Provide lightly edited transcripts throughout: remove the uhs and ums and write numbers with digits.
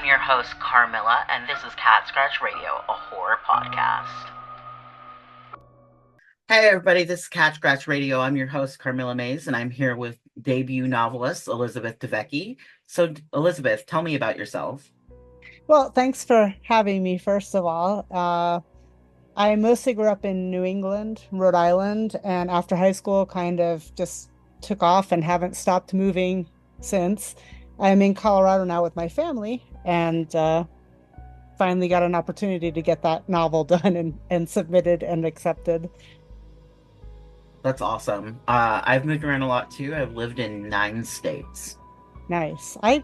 I'm your host, Carmilla, and this is Cat Scratch Radio, a horror podcast. Hey, everybody, this is Cat Scratch Radio. I'm your host, Carmilla Mays, and I'm here with debut novelist Elizabeth Devecchi. So, Elizabeth, tell me about yourself. Well, thanks for having me, first of all. I mostly grew up in New England, Rhode Island, and after high school, kind of just took off and haven't stopped moving since. I'm in Colorado now with my family, and finally got an opportunity to get that novel done and submitted and accepted. That's awesome. I've moved around a lot too. I've lived in 9 states. Nice. I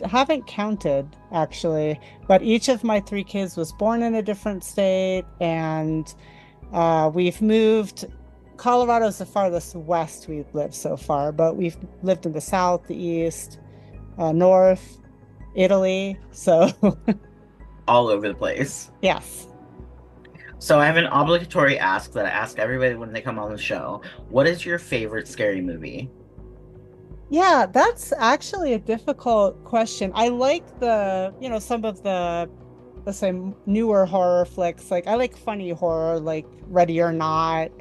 haven't counted actually, but each of my three kids was born in a different state, and we've moved. Colorado's the farthest west we've lived so far, but we've lived in the south, the east, north, Italy. So, All over the place. yes. So, I have an obligatory ask that I ask everybody when they come on the show. What is your favorite scary movie? Yeah, that's actually a difficult question. I like some of the, let's say, newer horror flicks. Like, I like funny horror, like Ready or Not,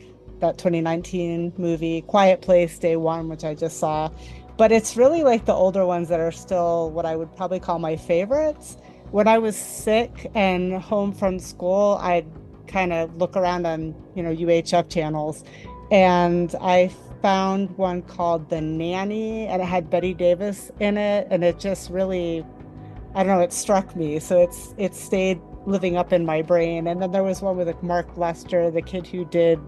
that 2019 movie, Quiet Place, Day One, which I just saw. But it's really like the older ones that are still what I would probably call my favorites. When I was sick and home from school, I'd kind of look around on, UHF channels, and I found one called The Nanny, and it had Betty Davis in it, and it just really, I don't know, it struck me. So it stayed living up in my brain. And then there was one with like Mark Lester, the kid who did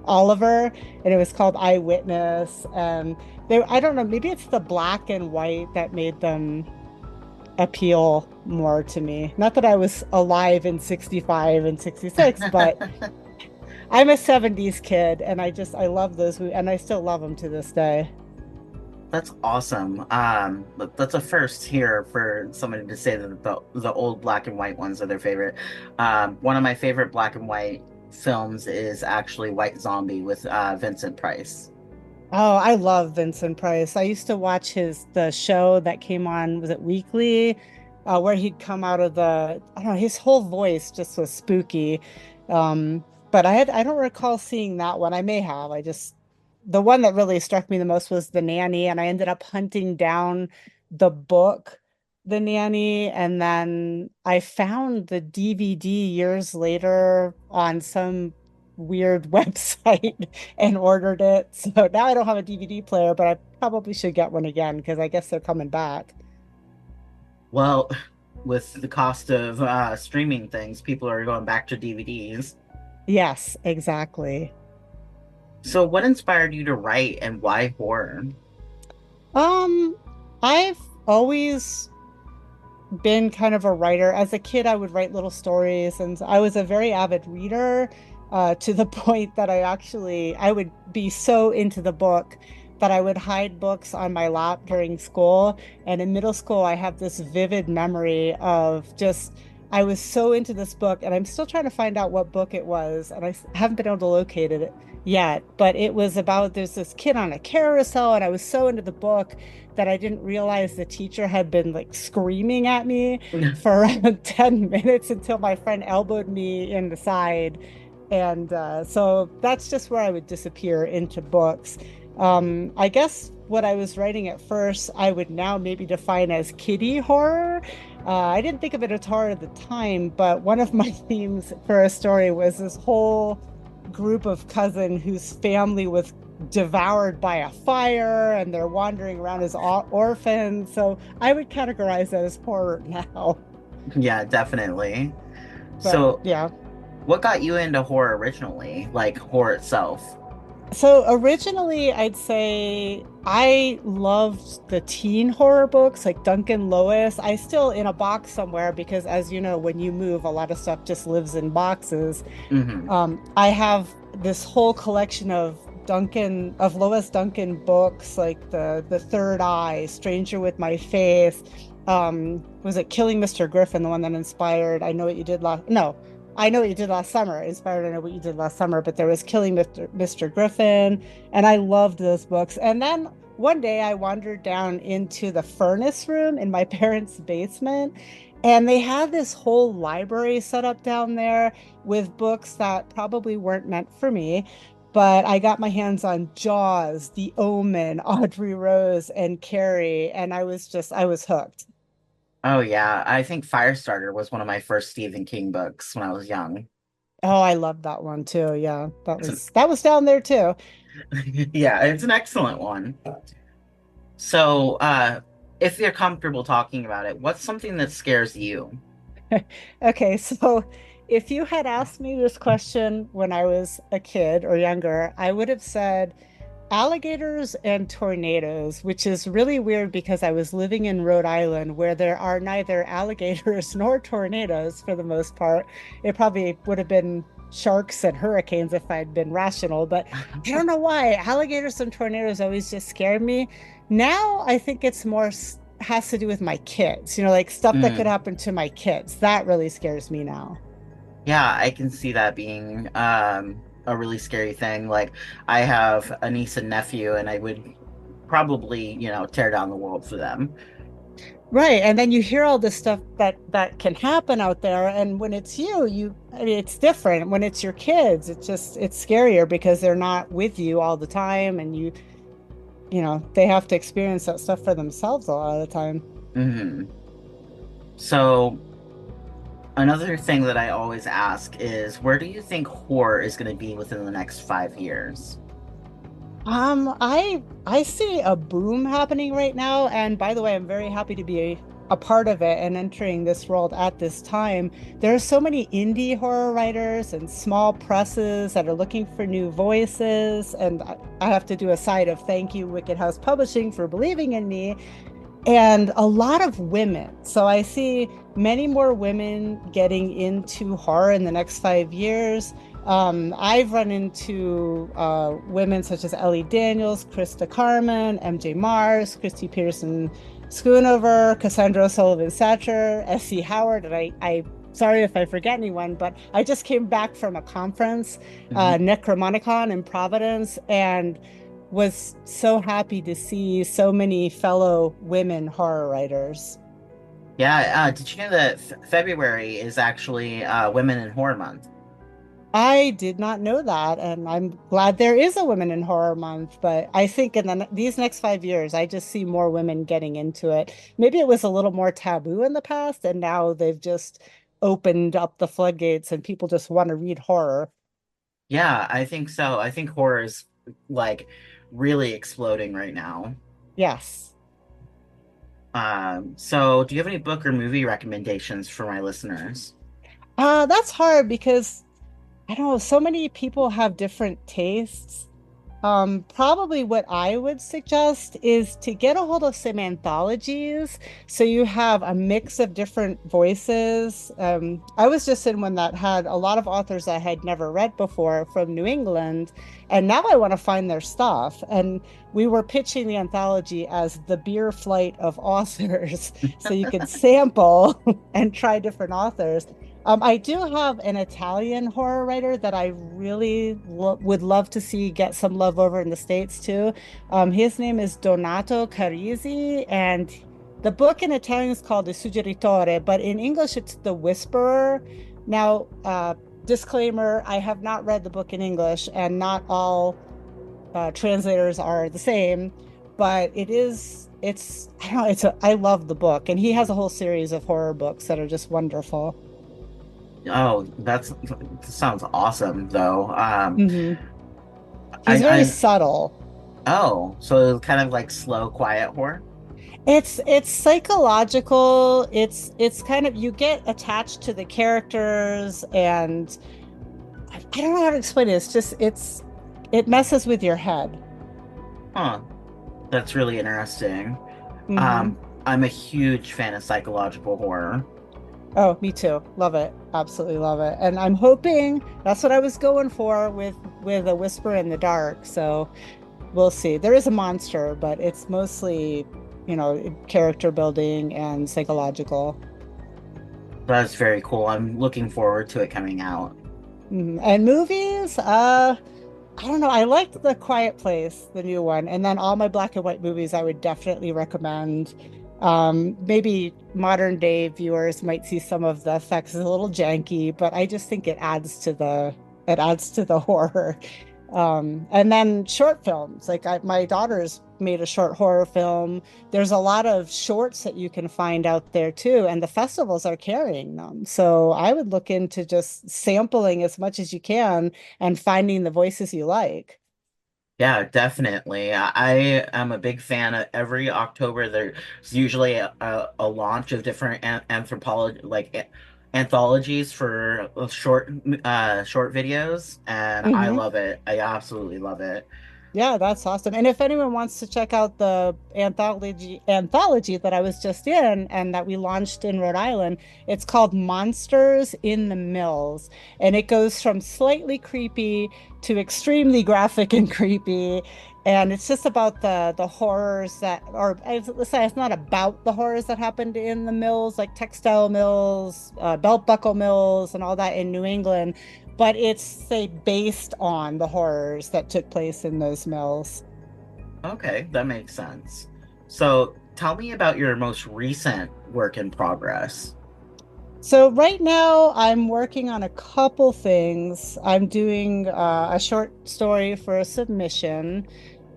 Oliver, and it was called Eyewitness. And I don't know, maybe it's the black and white that made them appeal more to me. Not that I was alive in 65 and 66, but I'm a 70s kid, and I love those movies, and I still love them to this day. That's awesome. That's a first here for somebody to say that the old black and white ones are their favorite. One of my favorite black and white films is actually White Zombie with Vincent Price. Oh, I love Vincent Price. I used to watch the show that came on, was it weekly? Where he'd come out of I don't know, his whole voice just was spooky. Um, but I don't recall seeing that one. I may have. The one that really struck me the most was The Nanny, and I ended up hunting down the book, The Nanny, and then I found the DVD years later on some weird website and ordered it. So now I don't have a DVD player, but I probably should get one again because I guess they're coming back. Well, with the cost of streaming things, people are going back to DVDs. Yes, exactly. So, what inspired you to write and why horror? Um, I've always been kind of a writer. As a kid, I would write little stories, and I was a very avid reader, to the point that I would be so into the book that I would hide books on my lap during school. And in middle school, I have this vivid memory of just I was so into this book, and I'm still trying to find out what book it was, and haven't been able to locate it yet. But it was about there's this kid on a carousel, and I was so into the book that I didn't realize the teacher had been like screaming at me for around 10 minutes until my friend elbowed me in the side. And so that's just where I would disappear into books. I guess what I was writing at first, I would now maybe define as kiddie horror. I didn't think of it as horror at the time, but one of my themes for a story was this whole group of cousin whose family was devoured by a fire, and they're wandering around as orphans. So I would categorize that as horror now. Yeah, definitely. But So, yeah. what got you into horror originally? Like horror itself? So originally, I'd say I loved the teen horror books like Duncan Lois. I still in a box somewhere because, as you know, when you move, a lot of stuff just lives in boxes. Hmm. I have this whole collection of Lois Duncan books, like the Third Eye, Stranger with My Face. Was it Killing Mr. Griffin, the one that inspired I Know What You Did Last? No, I Know What You Did Last Summer. Inspired I Know What You Did Last Summer, but there was Killing Mr. Griffin, and I loved those books. And then one day I wandered down into the furnace room in my parents' basement, and they had this whole library set up down there with books that probably weren't meant for me. But I got my hands on Jaws, The Omen, Audrey Rose, and Carrie, and I was hooked. Oh yeah, I think Firestarter was one of my first Stephen King books when I was young. Oh, I love that one too. Yeah, It's an, that was down there too. yeah, it's an excellent one. So, if you're comfortable talking about it, what's something that scares you? Okay, so if you had asked me this question when I was a kid or younger, I would have said alligators and tornadoes, which is really weird because I was living in Rhode Island where there are neither alligators nor tornadoes for the most part. It probably would have been sharks and hurricanes if I'd been rational, but I don't know why alligators and tornadoes always just scared me. Now I think it's more has to do with my kids, like stuff that could Mm, happen to my kids. That really scares me now. yeah, I can see that being a really scary thing. Like, I have a niece and nephew, and I would probably, tear down the world for them. Right. And then you hear all this stuff that can happen out there. And when it's I mean, it's different. When it's your kids, it's scarier because they're not with you all the time and they have to experience that stuff for themselves a lot of the time. Hmm. So, another thing that I always ask is, where do you think horror is going to be within the next 5 years? I see a boom happening right now, and by the way, I'm very happy to be a part of it and entering this world at this time. There are so many indie horror writers and small presses that are looking for new voices, and I have to do a side of thank you, Wicked House Publishing, for believing in me, and a lot of women. So I see many more women getting into horror in the next 5 years. I've run into women such as Ellie Daniels, Krista Carmen, MJ Mars, Christy Peterson Schoonover, Cassandra O'Sullivan Satcher, S.C. Howard, and sorry if I forget anyone, but I just came back from a conference, Hmm. Necromonicon in Providence, and was so happy to see so many fellow women horror writers. Yeah, did you know that February is actually Women in Horror Month? I did not know that, and I'm glad there is a Women in Horror Month. But I think in these next 5 years, I just see more women getting into it. Maybe it was a little more taboo in the past, and now they've just opened up the floodgates, and people just want to read horror. Yeah, I think so. I think horror is like really exploding right now. Yes. So do you have any book or movie recommendations for my listeners? That's hard because I don't know, so many people have different tastes. Probably what I would suggest is to get a hold of some anthologies so you have a mix of different voices. I was just in one that had a lot of authors I had never read before from New England, and now I want to find their stuff. And we were pitching the anthology as the beer flight of authors, so you could sample and try different authors. I do have an Italian horror writer that I really would love to see get some love over in the States too. His name is Donato Carisi, and the book in Italian is called Il Suggeritore, but in English it's The Whisperer. Now, disclaimer, I have not read the book in English, and not all translators are the same, but I don't know, I love the book, and he has a whole series of horror books that are just wonderful. Oh, that sounds awesome though. Hmm. He's very I subtle. oh, so kind of like slow, quiet horror. It's psychological. It's kind of you get attached to the characters, and I don't know how to explain it. It messes with your head. Huh. That's really interesting. Hmm. Um, I'm a huge fan of psychological horror. Oh, me too. Love it. Absolutely love it. And I'm hoping that's what I was going for with A Whisper in the Dark. So we'll see. There is a monster, but it's mostly, character building and psychological. That's very cool. I'm looking forward to it coming out. And movies, I don't know. I liked The Quiet Place, the new one, and then all my black and white movies I would definitely recommend. Maybe modern day viewers might see some of the effects as a little janky, but I just think it adds to the horror. And then short films, like my daughter's made a short horror film. There's a lot of shorts that you can find out there too, and the festivals are carrying them. So I would look into just sampling as much as you can and finding the voices you like. Yeah, definitely. I am a big fan of every October. There's usually a launch of different anthropology, anthologies for short videos, and I Mhm. love it. I absolutely love it. Yeah, that's awesome. And if anyone wants to check out the anthology that I was just in and that we launched in Rhode Island, it's called Monsters in the Mills. And it goes from slightly creepy to extremely graphic and creepy. And it's just about the horrors that, or let's say it's not about the horrors that happened in the mills, like textile mills, belt buckle mills, and all that in New England, but it's say based on the horrors that took place in those mills. Okay, that makes sense. So tell me about your most recent work in progress. So right now I'm working on a couple things. I'm doing a short story for a submission,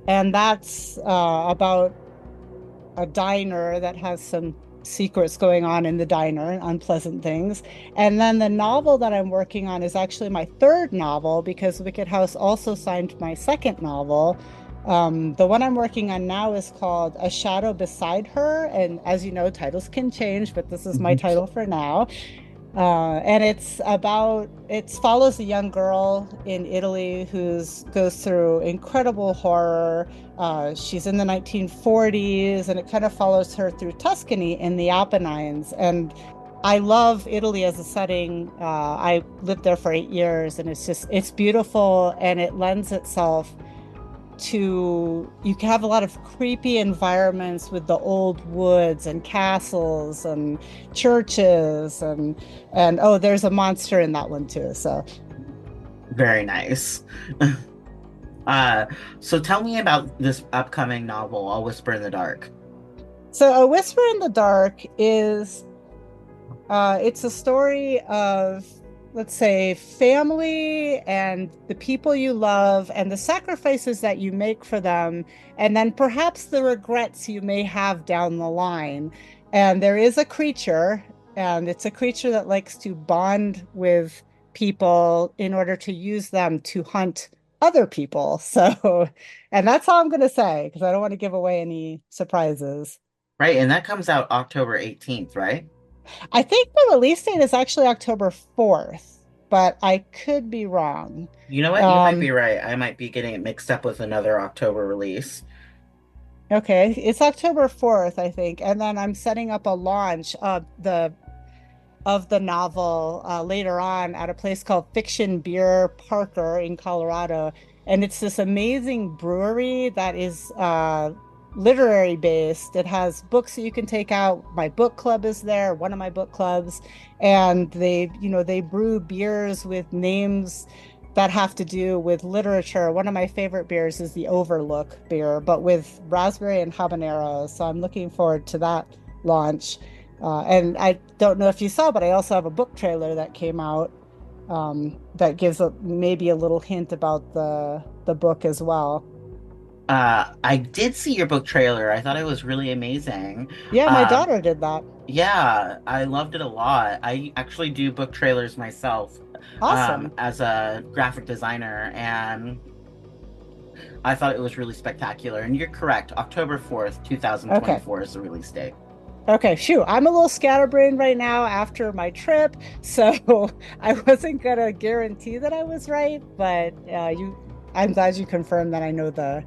and that's about a diner that has some secrets going on in the diner, unpleasant things. And then the novel that I'm working on is actually my third novel because Wicked House also signed my second novel. The one I'm working on now is called A Shadow Beside Her. And as you know, titles can change, but this is my Mhm. title for now. And it follows a young girl in Italy who's goes through incredible horror. She's in the 1940s, and it kind of follows her through Tuscany in the Apennines. And I love Italy as a setting. I lived there for 8 years, and it's beautiful, and it lends itself to you can have a lot of creepy environments with the old woods and castles and churches and oh, there's a monster in that one too. So Very nice. Uh, so tell me about this upcoming novel, A Whisper in the Dark. A Whisper in the Dark is it's a story of, let's say, family and the people you love and the sacrifices that you make for them, and then perhaps the regrets you may have down the line. And there is a creature, and it's a creature that likes to bond with people in order to use them to hunt other people. So, and that's all I'm going to say because I don't want to give away any surprises. Right, and that comes out October 18th, right? I think the release date is actually October 4th, but I could be wrong. You know what? You might be Um, right. I might be getting it mixed up with another October release. okay, it's October 4th, I think. And then I'm setting up a launch of the novel later on at a place called Fiction Beer Parker in Colorado. And it's this amazing brewery that is literary based. It has books that you can take out. My book club is there, one of my book clubs. And they brew beers with names that have to do with literature. One of my favorite beers is the Overlook beer, but with raspberry and habanero. So I'm looking forward to that launch. And I don't know if you saw, but I also have a book trailer that came out that gives maybe a little hint about the book as well. I did see your book trailer. I thought it was really amazing. Yeah, my Um, daughter did that. yeah, I loved it a lot. I actually do book trailers myself, Awesome. as a graphic designer, and I thought it was really spectacular. And you're correct, October 4th, Okay. 2024 is the release date. Okay, shoot. I'm a little scatterbrained right now after my trip, so I wasn't gonna guarantee that I was right, but I'm glad you confirmed that I know the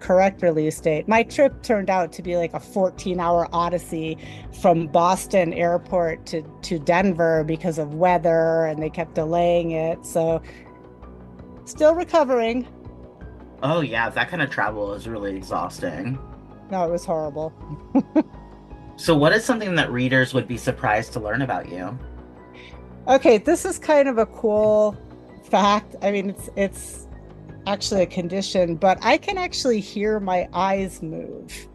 correct release date. My trip turned out to be like a 14-hour odyssey from Boston airport to Denver because of weather, and they kept delaying it. So still recovering. Oh yeah, that kind of travel is really exhausting. No, it was horrible. So what is something that readers would be surprised to learn about you? Okay, this is kind of a cool fact. I mean, it's actually a condition, but I can actually hear my eyes move.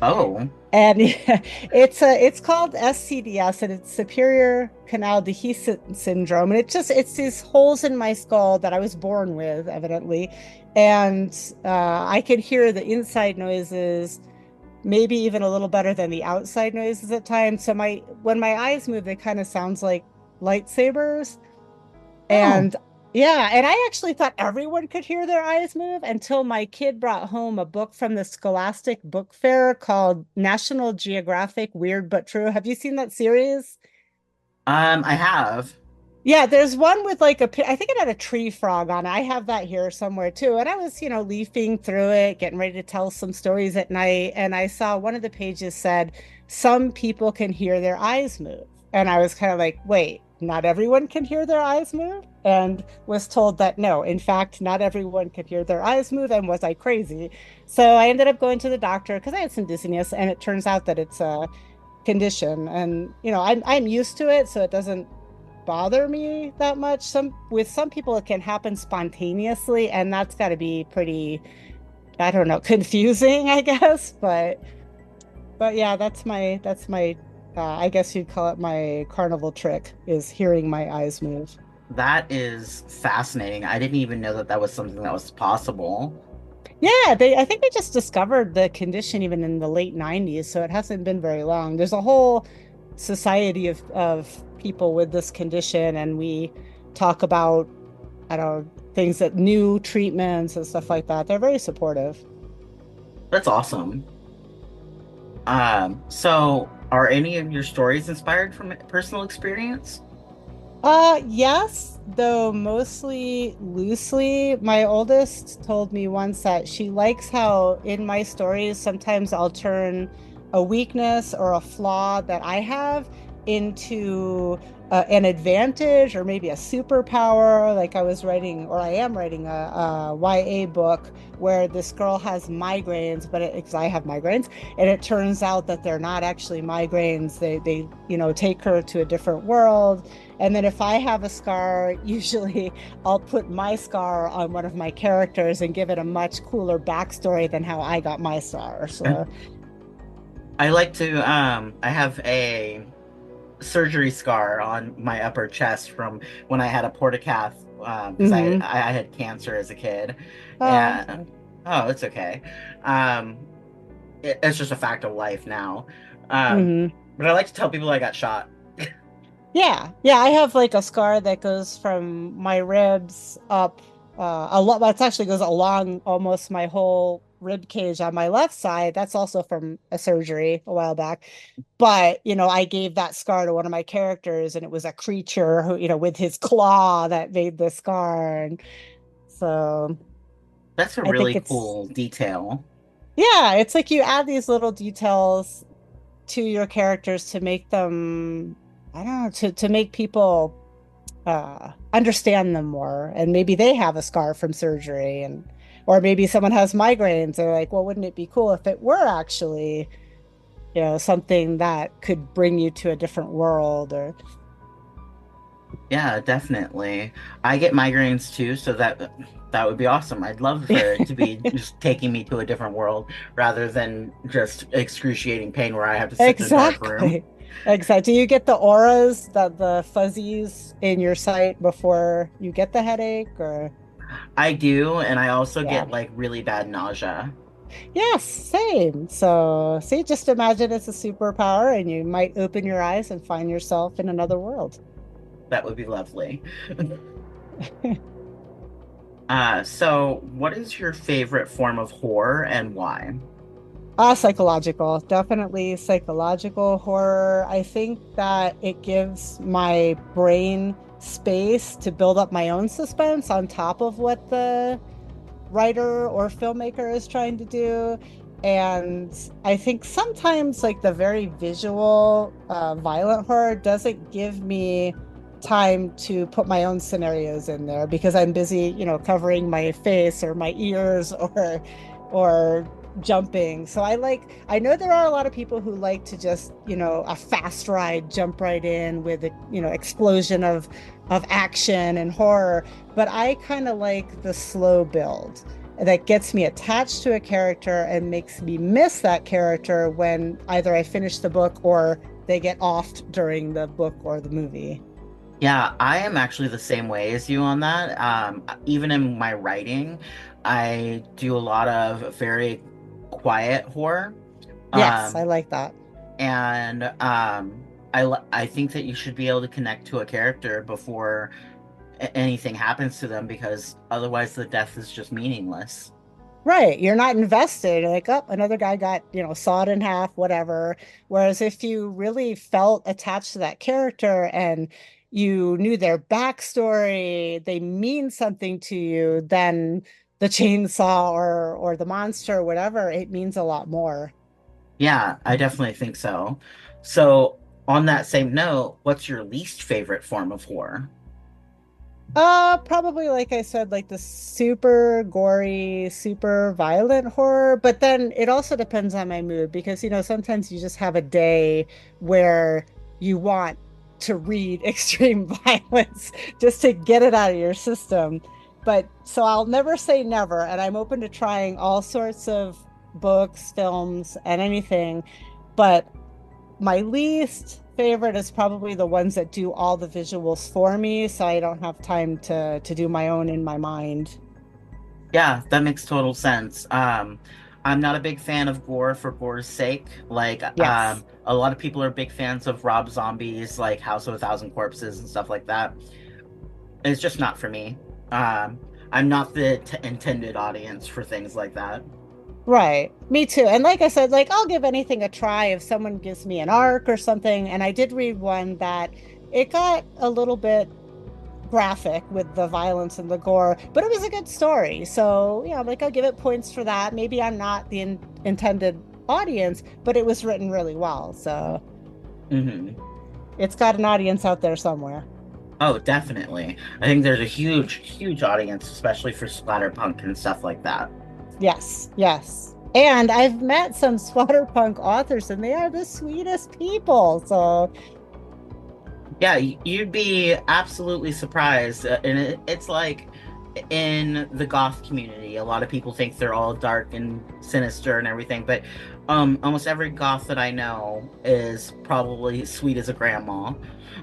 Oh, And it's called SCDS, and it's Superior Canal Dehiscent Syndrome. And it's these holes in my skull that I was born with, evidently. And I can hear the inside noises, maybe even a little better than the outside noises at times. So my when my eyes move, they kind of sounds like lightsabers. oh. And yeah, and I actually thought everyone could hear their eyes move until my kid brought home a book from the Scholastic Book Fair called National Geographic Weird But True. Have you seen that series? I have. Yeah, there's one with like I think it had a tree frog on it. I have that here somewhere too. And I was, leafing through it, getting ready to tell some stories at night, and I saw one of the pages said some people can hear their eyes move. And I was kind of like, wait, not everyone can hear their eyes move? And was told that no, in fact, not everyone could hear their eyes move. And was I crazy? So I ended up going to the doctor because I had some dizziness, and it turns out that it's a condition. And I'm used to it, so it doesn't bother me that much. Some people it can happen spontaneously, and that's got to be pretty, I don't know, confusing, I guess. But yeah, that's my I guess you'd call it my carnival trick is hearing my eyes move. That is fascinating. I didn't even know that that was something that was possible. Yeah, I think they just discovered the condition even in the late 90s, so it hasn't been very long. There's a whole society of people with this condition, and we talk about, I don't know, things that new treatments and stuff like that. They're very supportive. That's awesome. So are any of your stories inspired from personal experience? Yes, though mostly loosely. My oldest told me once that she likes how in my stories sometimes I'll turn a weakness or a flaw that I have into an advantage or maybe a superpower. Like I was writing, or I am writing a YA book where this girl has migraines, but because I have migraines, and it turns out that they're not actually migraines. They take her to a different world, and then if I have a scar, usually I'll put my scar on one of my characters and give it a much cooler backstory than how I got my scar. So, I like to I have a surgery scar on my upper chest from when I had a portacath because mhm. I had cancer as a kid. Oh, I'm And sorry. oh, it's okay. Um it's just a fact of life now. Um Hmm. but I like to tell people I got shot. Yeah, yeah, I have like a scar that goes from my ribs up a lot. That actually goes along almost my whole rib cage on my left side. That's also from a surgery a while back. But, I gave that scar to one of my characters, and it was a creature who, with his claw that made the scar. And so That's a I think really it's, cool detail. yeah, it's like you add these little details to your characters to make them, I don't know, to make people understand them more. And maybe they have a scar from surgery, and or maybe someone has migraines. They're like, well, wouldn't it be cool if it were actually, something that could bring you to a different world? Or Yeah, definitely. I get migraines too, so that would be awesome. I'd love for it to be just taking me to a different world rather than just excruciating pain where I have to sit in a dark room. exactly. Exactly. Do you get the auras, the fuzzies in your sight before you get the headache? Or I do, and I also yeah. get like really bad nausea. Yes, same. So, see, just imagine it's a superpower and you might open your eyes and find yourself in another world. That would be lovely. So what is your favorite form of horror and why? Psychological, definitely psychological horror. I think that it gives my brain space to build up my own suspense on top of what the writer or filmmaker is trying to do. And I think sometimes, like the very visual, violent horror doesn't give me time to put my own scenarios in there because I'm busy, covering my face or my ears or jumping. So I know there are a lot of people who like to just, a fast ride, jump right in with a, explosion of action and horror, but I kind of like the slow build that gets me attached to a character and makes me miss that character when either I finish the book or they get offed during the book or the movie. Yeah, I am actually the same way as you on that. Even in my writing, I do a lot of very quiet horror. Yes, I Um, like that. and I think that you should be able to connect to a character before anything happens to them because otherwise the death is just meaningless. Right. You're not invested. You're like, oh, another guy got, sawed in half, whatever. Whereas if you really felt attached to that character and you knew their backstory, they mean something to you, then the chainsaw or the monster or whatever, it means a lot more. Yeah, I definitely think so. So, on that same note, what's your least favorite form of horror? Probably like I said, like the super gory, super violent horror, but then it also depends on my mood because sometimes you just have a day where you want to read extreme violence just to get it out of your system. But so I'll never say never, and I'm open to trying all sorts of books, films, and anything. But my least favorite is probably the ones that do all the visuals for me, so I don't have time to do my own in my mind. Yeah, that makes total sense. I'm not a big fan of gore for gore's sake. Like, Yes. a lot of people are big fans of Rob Zombie's like House of a Thousand Corpses and stuff like that. It's just not for me. Um, I'm not the intended audience for things like that. Right. Me too. And like I said, like I'll give anything a try if someone gives me an arc or something. And I did read one that it got a little bit graphic with the violence and the gore, but it was a good story. So, like I'll give it points for that. Maybe I'm not the intended audience, but it was written really well. So Hmm. it's got an audience out there somewhere. Oh, definitely. I think there's a huge, huge audience, especially for splatterpunk and stuff like that. Yes, yes. And I've met some Splatterpunk authors, and they are the sweetest people. So, Yeah, you'd be absolutely surprised. And it's like in the goth community, a lot of people think they're all dark and sinister and everything, but almost every goth that I know is probably sweet as a grandma.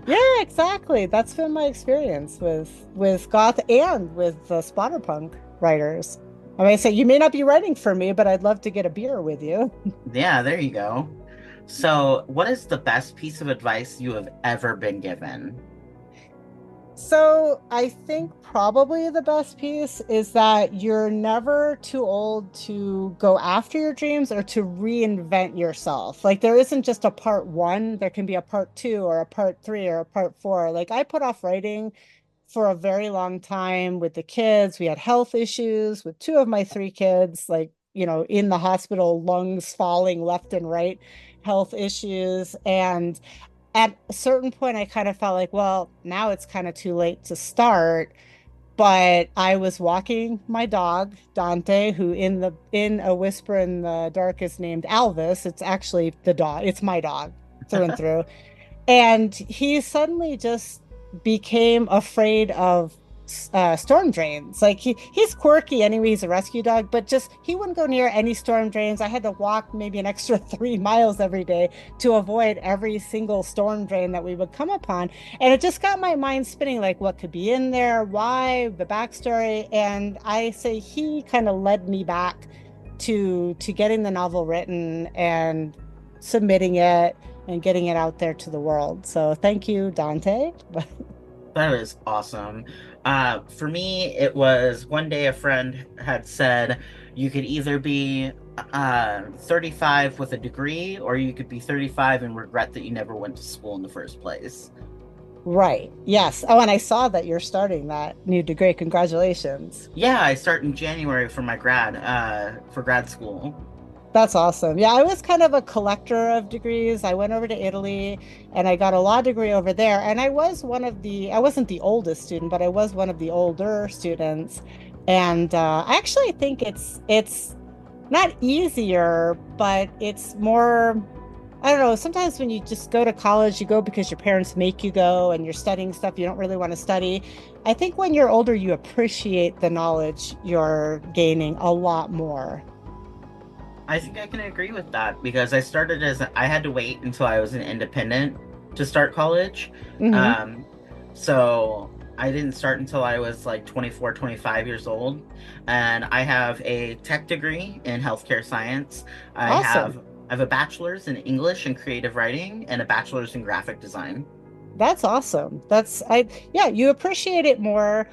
yeah, exactly. That's been my experience with goth and with the Splatterpunk writers. I mean, I say you may not be writing for me, but I'd love to get a beer with you. Yeah, there you go. So, what is the best piece of advice you have ever been given? So I think probably the best piece is that you're never too old to go after your dreams or to reinvent yourself. Like there isn't just a part one, there can be a part two or a part three or a part four. Like I put off writing for a very long time with the kids. We had health issues with two of my three kids, like, in the hospital, lungs falling left and right, health issues. And at a certain point, I kind of felt like, well, now it's kind of too late to start. But I was walking my dog, Dante, who in A Whisper in the Dark is named Alvis. It's actually the dog. It's my dog through and through. And he suddenly just became afraid of storm drains. Like he's quirky anyway, he's a rescue dog, but just he wouldn't go near any storm drains. I had to walk maybe an extra 3 miles every day to avoid every single storm drain that we would come upon. And it just got my mind spinning, like what could be in there, why, the backstory. And I say he kind of led me back to getting the novel written and submitting it and getting it out there to the world. So thank you, Dante. That is awesome. For me, it was one day a friend had said you could either be 35 with a degree, or you could be 35 and regret that you never went to school in the first place. Right. Yes. Oh, and I saw that you're starting that new degree. Congratulations. Yeah, I start in January for grad school. That's awesome. Yeah, I was kind of a collector of degrees. I went over to Italy and I got a law degree over there. And I wasn't the oldest student, but I was one of the older students. And I actually think it's not easier, but it's more, I don't know. Sometimes when you just go to college, you go because your parents make you go and you're studying stuff you don't really want to study. I think when you're older, you appreciate the knowledge you're gaining a lot more. I think I can agree with that because I had to wait until I was an independent to start college. Hmm. Um, so I didn't start until I was like 24, 25 years old. And I have a tech degree in healthcare science. I Awesome. have I have a bachelor's in English and creative writing and a bachelor's in graphic design. That's awesome. Yeah, you appreciate it more.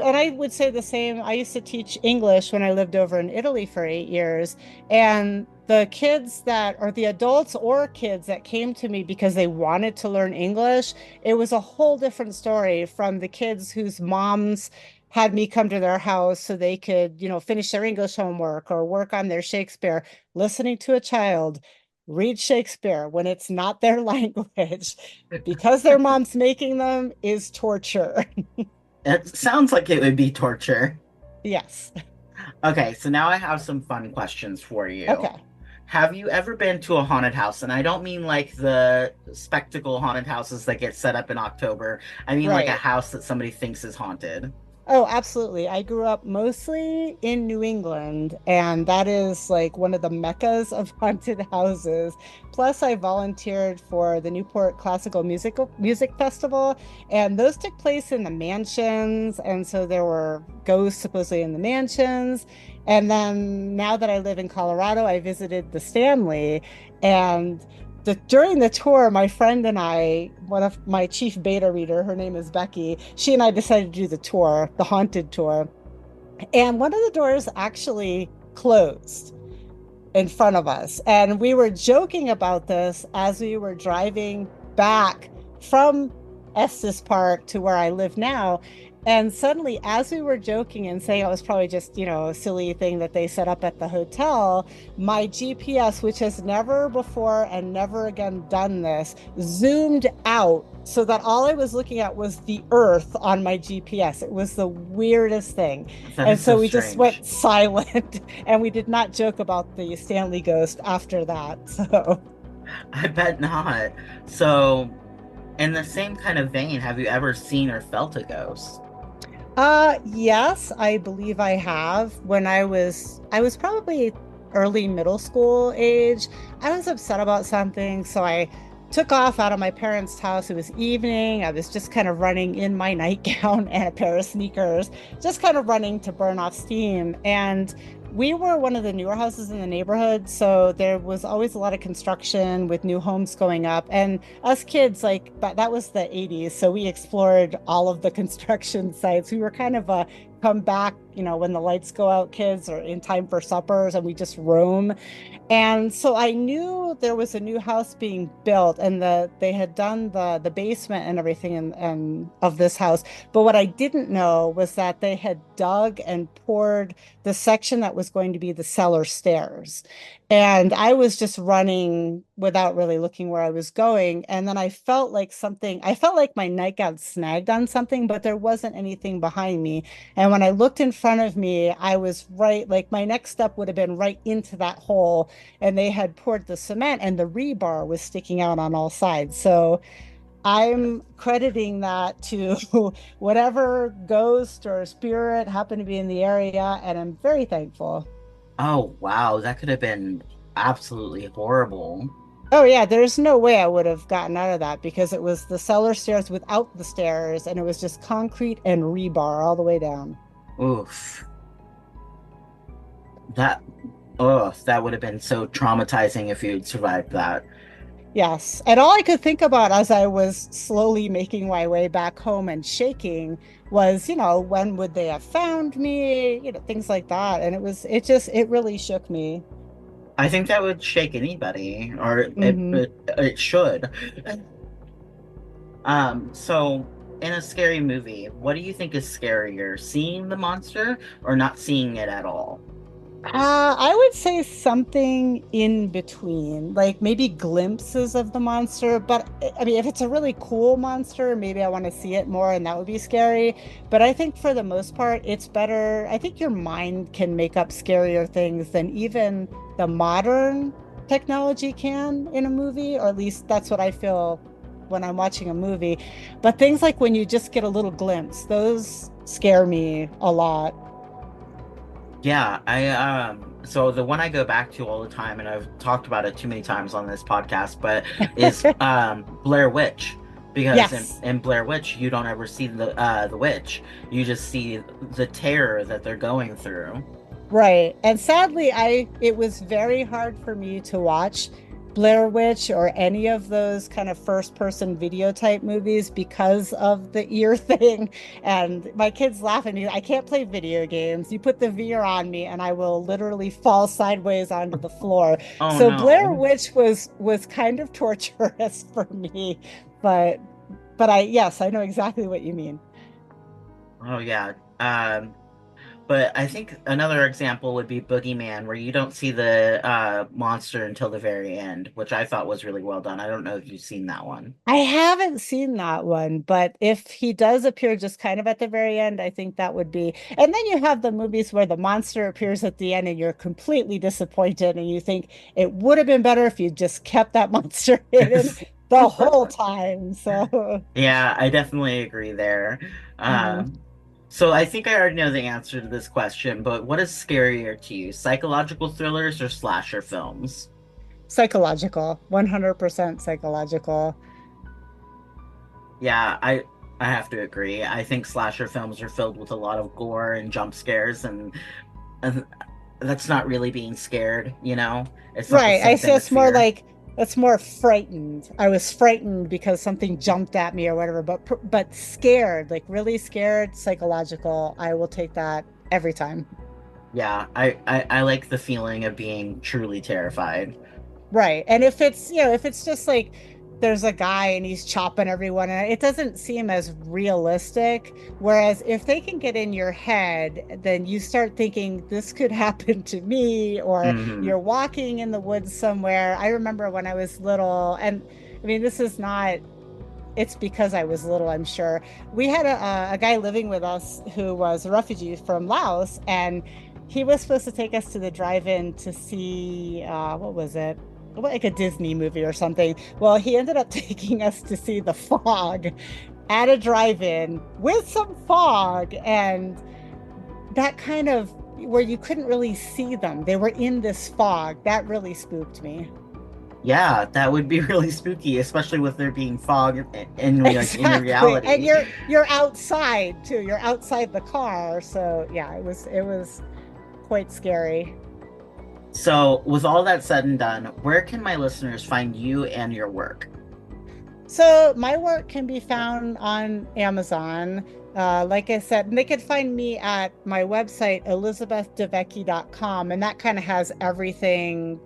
And I would say the same. I used to teach English when I lived over in Italy for 8 years. And the kids that, or the adults or kids that came to me because they wanted to learn English, it was a whole different story from the kids whose moms had me come to their house so they could, finish their English homework or work on their Shakespeare. Listening to a child read Shakespeare when it's not their language because their mom's making them is torture. It sounds like it would be torture. Yes. Okay, so now I have some fun questions for you. Okay. Have you ever been to a haunted house? And I don't mean like the spectacle haunted houses that get set up in October. I mean like a Right. house that somebody thinks is haunted. Oh, absolutely. I grew up mostly in New England, and that is like one of the meccas of haunted houses. Plus, I volunteered for the Newport Classical Music Festival, and those took place in the mansions, and so there were ghosts supposedly in the mansions. And then now that I live in Colorado, I visited the Stanley, and during the tour, my friend and I, one of my chief beta reader, her name is Becky, she and I decided to do the tour, the haunted tour. And one of the doors actually closed in front of us. And we were joking about this as we were driving back from Estes Park to where I live now. And suddenly, as we were joking and saying it was probably just, a silly thing that they set up at the hotel, my GPS, which has never before and never again done this, zoomed out so that all I was looking at was the earth on my GPS. It was the weirdest thing. That And is so so we just strange. went silent and we did not joke about the Stanley ghost after that. So, I bet not. So, in the same kind of vein, have you ever seen or felt a ghost? yes, I believe I have. I was probably early middle school age. I was upset about something, so I took off out of my parents' house. It was evening. I was just kind of running in my nightgown and a pair of sneakers, just kind of running to burn off steam. And we were one of the newer houses in the neighborhood, so there was always a lot of construction with new homes going up. And us kids, like, but that was the 80s, so we explored all of the construction sites. We were kind of a come back, when the lights go out kids or in time for suppers, and we just roam. And so I knew there was a new house being built and they had done the basement and everything and of this house. But what I didn't know was that they had dug and poured the section that was going to be the cellar stairs. And I was just running without really looking where I was going. And then I felt like my nightgown snagged on something, but there wasn't anything behind me. And when I looked in front of me, I was right, like my next step would have been right into that hole. And they had poured the cement and the rebar was sticking out on all sides. So I'm crediting that to whatever ghost or spirit happened to be in the area. And I'm very thankful. Oh, wow, that could have been absolutely horrible. Oh yeah, there's no way I would have gotten out of that because it was the cellar stairs without the stairs and it was just concrete and rebar all the way down. Oof. That, that would have been so traumatizing if you'd survived that. Yes. And all I could think about as I was slowly making my way back home and shaking was, when would they have found me? Things like that. And it really shook me. I think that would shake anybody, or Hmm. it should. So in a scary movie, what do you think is scarier, seeing the monster or not seeing it at all? I would say something in between, like maybe glimpses of the monster. But I mean, if it's a really cool monster, maybe I want to see it more and that would be scary. But I think for the most part, it's better. I think your mind can make up scarier things than even the modern technology can in a movie, or at least that's what I feel when I'm watching a movie. But things like when you just get a little glimpse, those scare me a lot. Yeah, so the one I go back to all the time, and I've talked about it too many times on this podcast, but is Blair Witch. Because Yes. in Blair Witch you don't ever see the witch. You just see the terror that they're going through. Right. And sadly, it was very hard for me to watch Blair Witch or any of those kind of first person video type movies because of the ear thing. And my kids laugh at me. I can't play video games. You put the VR on me and I will literally fall sideways onto the floor. Oh So Blair no. Witch was kind of torturous for me. But I yes, I know exactly what you mean. Oh yeah. But I think another example would be Boogeyman, where you don't see the monster until the very end, which I thought was really well done. I don't know if you've seen that one. I haven't seen that one, but if he does appear just kind of at the very end, I think that would be. And then you have the movies where the monster appears at the end and you're completely disappointed and you think it would have been better if you just kept that monster hidden the whole time. So, Yeah, I definitely agree there. mhm. So I think I already know the answer to this question, but what is scarier to you, psychological thrillers or slasher films? Psychological, 100% psychological. Yeah, I have to agree. I think slasher films are filled with a lot of gore and jump scares, and that's not really being scared, you know? It's not the Right. I same say thing as it's more fear. like it's more frightened. I was frightened because something jumped at me or whatever, but scared, like really scared, psychological. I will take that every time. Yeah, I like the feeling of being truly terrified. Right. And if it's, if it's just like there's a guy and he's chopping everyone, and it doesn't seem as realistic. Whereas if they can get in your head, then you start thinking this could happen to me, or Hmm. you're walking in the woods somewhere. I remember when I was little, and I mean, this is not, it's because I was little, I'm sure. We had a guy living with us who was a refugee from Laos, and he was supposed to take us to the drive-in to see what was it? Like a Disney movie or something. Well, he ended up taking us to see The Fog at a drive-in with some fog, and that kind of where you couldn't really see them. They were in this fog. That really spooked me. Yeah, that would be really spooky, especially with there being fog in Exactly. And reality. you're outside too. You're outside the car. So yeah, it was quite scary. So, with all that said and done, where can my listeners find you and your work? So my work can be found on Amazon. Like I said, and they could find me at my website, elizabethdevecchi.com, and that kind of has everything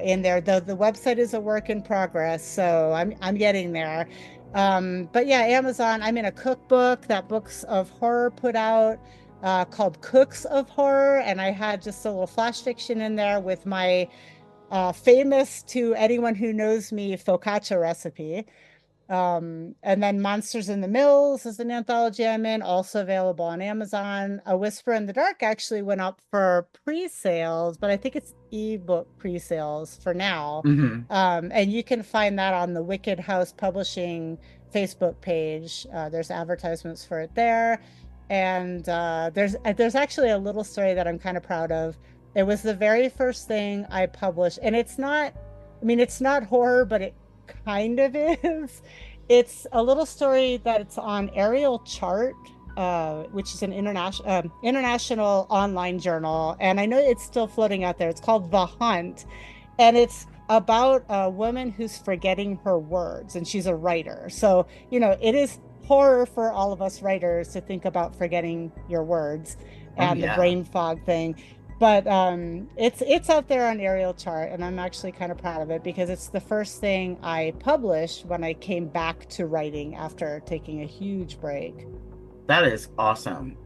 in there. The website is a work in progress, so I'm getting there. But yeah, Amazon, I'm in a cookbook that Books of Horror put out called Cooks of Horror, and I had just a little flash fiction in there with my famous to anyone who knows me focaccia recipe. And then Monsters in the Mills is an anthology I'm in, also available on Amazon. A Whisper in the Dark actually went up for pre-sales, but I think it's ebook pre-sales for now. Hmm. And you can find that on the Wicked House Publishing Facebook page. There's advertisements for it there. And there's actually a little story that I'm kind of proud of. It was the very first thing I published, and it's not horror, but it kind of is. It's a little story that it's on Ariel Chart, which is an international online journal, and I know it's still floating out there. It's called The Hunt, and it's about a woman who's forgetting her words, and she's a writer. So, it is horror for all of us writers to think about forgetting your words Oh and the yeah. brain fog thing. But it's out there on Ariel Chart, and I'm actually kind of proud of it because it's the first thing I published when I came back to writing after taking a huge break. That is awesome.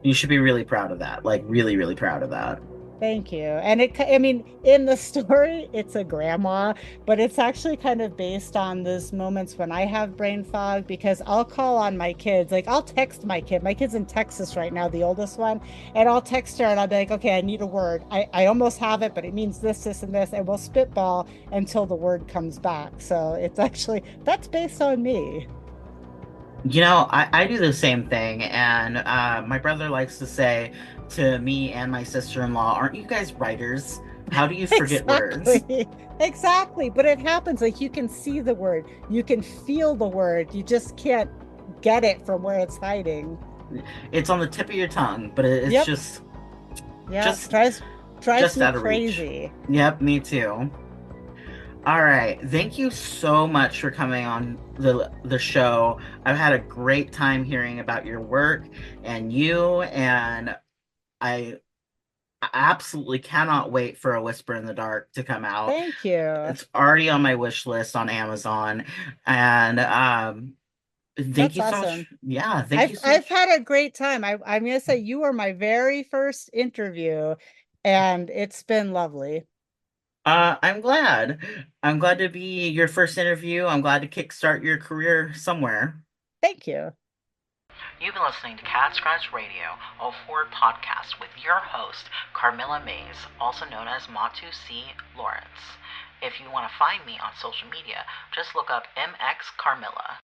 You should be really proud of that. Like really, really proud of that. Thank you. And I mean, in the story, it's a grandma, but it's actually kind of based on those moments when I have brain fog because I'll call on my kids. Like, I'll text my kid. My kid's in Texas right now, the oldest one. And I'll text her and I'll be like, okay, I need a word. I almost have it, but it means this, and this. And we'll spitball until the word comes back. So it's actually, that's based on me. I do the same thing, and my brother likes to say to me and my sister-in-law, "Aren't you guys writers? How do you forget words?" Exactly. Exactly. But it happens. Like you can see the word, you can feel the word, you just can't get it from where it's hiding. It's on the tip of your tongue, but it's Yep. just Yeah. just Drives just me out of reach. crazy. Yep, me too. All right. Thank you so much for coming on the show. I've had a great time hearing about your work and you, and I absolutely cannot wait for A Whisper in the Dark to come out. Thank you. It's already on my wish list on Amazon. And thank That's you so much. awesome. Yeah, thank you I've so I've much. had a great time. I'm gonna say you were my very first interview, and it's been lovely. I'm glad. I'm glad to be your first interview. I'm glad to kickstart your career somewhere. Thank you. You've been listening to Cat Scratch Radio, a horror podcast with your host, Carmilla Mays, also known as Matu C. Lawrence. If you want to find me on social media, just look up MX Carmilla.